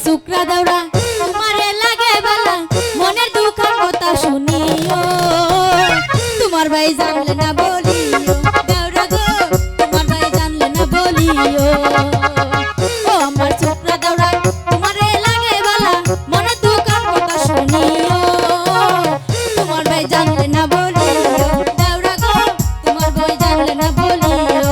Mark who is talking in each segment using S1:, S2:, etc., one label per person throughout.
S1: শুক্রা দাওরা তোমারে লাগে বালা মনের দুঃখের কথা শুনিও তোমার ভাই জানলে না বলিও দাওরা গো তোমার ভাই জানলে না বলিও ও আমার শুক্রা দাওরা তোমারে লাগে বালা মনের দুঃখের কথা শুনিও তোমার ভাই জানলে না বলিও দাওরা গো তোমার ভাই জানলে না বলিও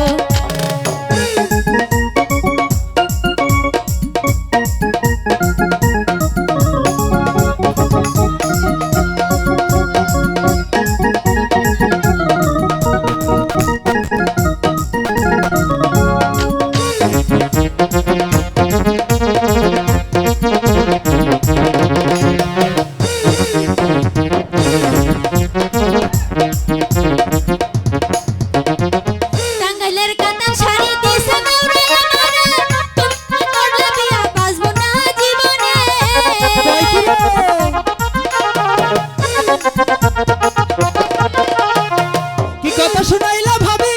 S2: কি কথা শুনাইলা ভাবি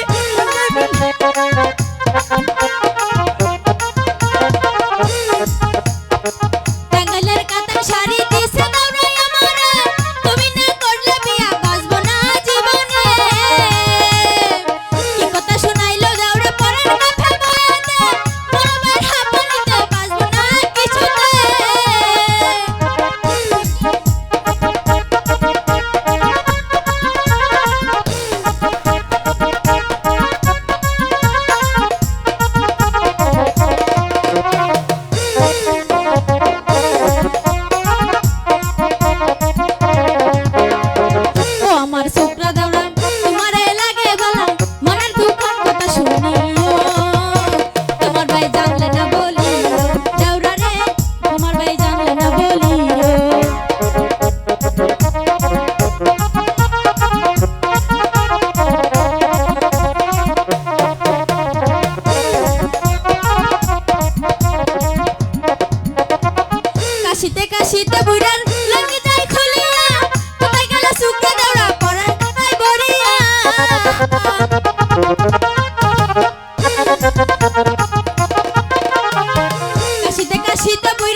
S1: টাঙ্গাইলের কাতার শাড়ি দিছে দাওরাই আমারে তুমি না করলে বিয়া বাঁচবো না জীবনে কি কথা শুনাইলো দাওরা পরের কথা বয়াতে পরমের হাপনিতে বাঁচবো না কিছুতে ও আমার শুক্রা দাওরা তোমারে লাগে বালা মনের দুঃখের কথা শুনিও তোমার ভাই জানলে না বলিও দাওরা রে তোমার ভাই জানলে না বলিও কাশিতে কাশিতে বুড়ার লাগে যাই খুলিয়া কোথায় গেল শুক্রা দাওরা পরার কথায় বরিয়া কাশিতে কাশিতে বুড়ার